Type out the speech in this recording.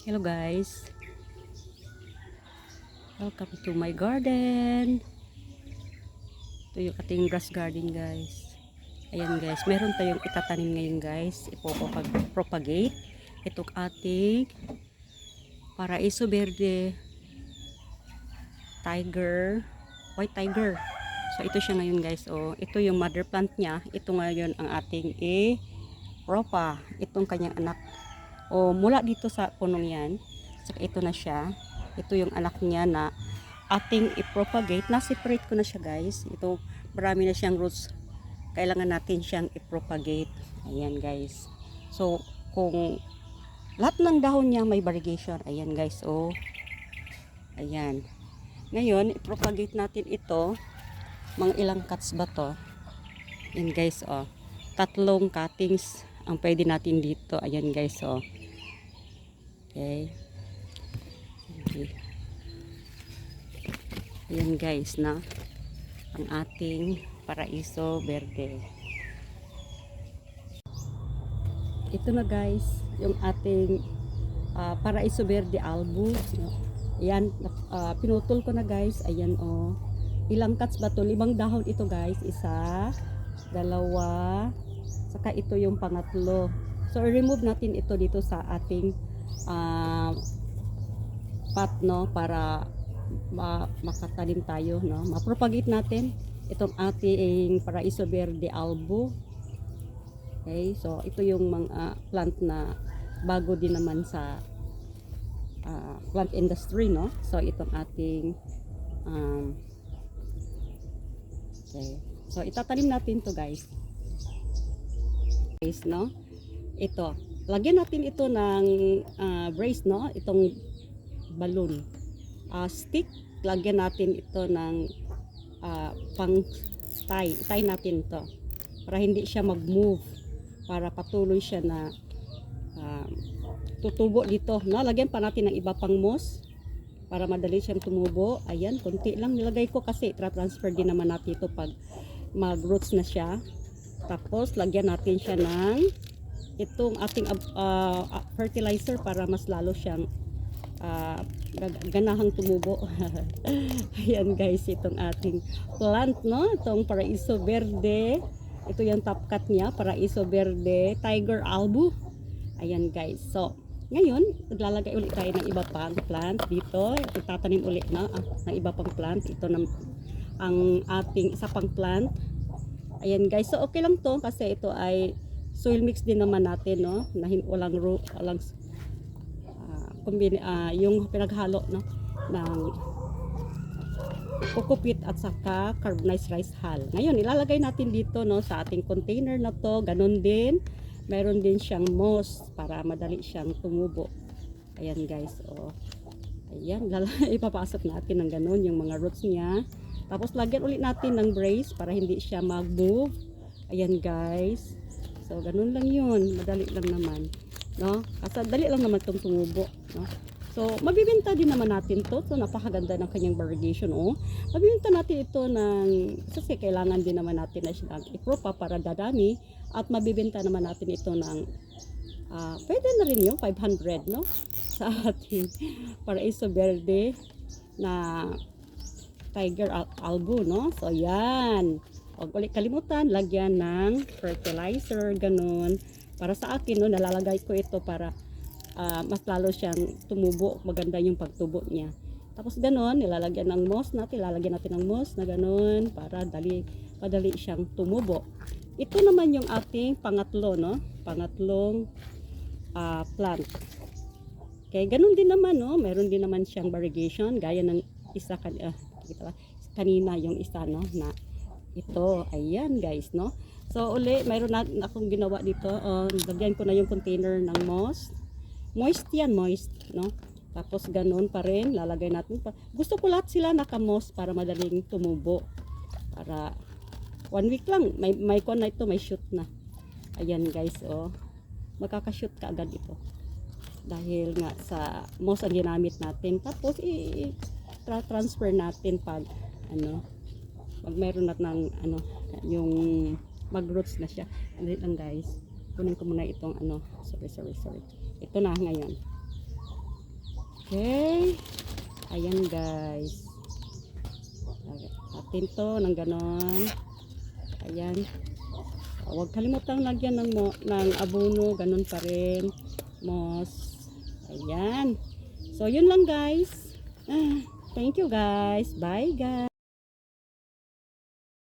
Hello guys, welcome to my garden. Ito yung ating grass garden guys. Ayan guys, meron tayong itatanim ngayon guys. Ipopropagate itong ating Paraiso Verde Tiger, White Tiger. So ito siya ngayon guys. Oh, ito yung mother plant niya. Ito ngayon ang ating propa. Itong kanyang anak. O mula dito sa punong yan. Saka ito na siya. Ito yung anak niya na ating i-propagate. Na-separate ko na siya guys. Ito marami na siyang roots. Kailangan natin siyang i-propagate. Ayan guys. So kung lahat ng dahon niya may variegation. Ayan guys. Oh. Ayan. Ngayon i-propagate natin ito. Mga ilang cuts ba to? Ayan guys. Oh. 3 cuttings ang pwede natin dito. Ayan guys. Oh. Okay. Ayan guys na ang ating Paraiso Verde. Ito na guys yung ating Paraiso Verde albu. Ayan, pinutol ko na guys. Ayan oh. Ilang cuts ba to? 5 dahon ito guys. 1, 2, saka ito yung pangatlo. So i-remove natin ito dito sa ating pot no, para makatanim tayo no, mapropagate natin itong ating Paraiso Verde albu. Okay, so ito yung mga plant na bago din naman sa plant industry no. So itong ating okay, so itatanim natin to guys no. Ito lagyan natin ito ng brace no, itong balloon stick, lagyan natin ito ng pang tie natin to para hindi siya mag-move, para patuloy siya na tutubo dito no. Lagyan pa natin ng iba pang moss para madali siyang tumubo. Ayan, konti lang nilagay ko kasi tra-transfer din naman natin ito pag mag-roots na siya. Tapos lagyan natin siya ng itong ating fertilizer para mas lalo siyang ganahang tumubo. Ayan guys, itong ating plant no, itong Paraiso Verde. Ito yung top cut niya, Paraiso Verde Tiger albu. Ayan guys, so ngayon maglalagay ulit tayo ng iba pang plant dito. Itatanim ulit na ng iba pang plant. Ito na ang ating isa pang plant. Ayan guys, so okay lang to kasi ito ay soil mix din naman natin no, na walang yung pinaghalo no ng coco peat at saka carbonized rice hull. Ngayon ilalagay natin dito no sa ating container na to. Ganun din, meron din siyang moss para madali siyang tumubo. Ayan guys, oh. Ayan, ipapasok natin ng ganun yung mga roots niya. Tapos lagyan ulit natin ng brace para hindi siya mag-move. Ayan guys. So ganun lang yun, madali lang naman no, kasi dali lang naman itong tumubo no. So mabibenta din naman natin to. So napakaganda ng kanyang variegation oh. Mabibenta natin ito ng kasi kailangan din naman natin na siya ipropa para dadami, at mabibenta naman natin ito ng pwede na rin yung 500 no sa ating Paraiso Verde na Tiger albu no. So yan, huwag ulit kalimutan lagyan ng fertilizer ganun. Para sa akin no, nalalagay ko ito para mas lalo siyang tumubo, maganda yung pagtubo niya. Tapos ganun, nilalagyan ng moss natin, lalagyan natin ng moss na ganun para madali siyang tumubo. Ito naman yung ating pangatlo no, pangatlong plant. Okay, ganun din naman no, meron din naman siyang variegation gaya ng isa kanina yung isa no na ito. Ayan guys no. So uli, mayroon na akong ginawa dito. Lagyan ko na yung container ng moss. Moist yan, moist no. Tapos ganun pa rin, lalagay natin pa. Gusto ko lahat sila naka-moss para madaling tumubo. Para 1 week lang, may kon na ito, may shoot na. Ayan guys, oh. Magkaka-shoot ka agad ito. Dahil nga sa moss ang ginamit natin. Tapos transfer natin pag pag mayroon na ng yung mag-roots na siya. Ano lang guys, kunin ko muna itong sorry. Ito na ngayon. Okay. Ayan guys. Atin to ng ganon. Ayan. Huwag kalimutang lagyan ng abono, ganun pa rin. Moss. Ayan. So, yun lang guys. Thank you guys. Bye guys.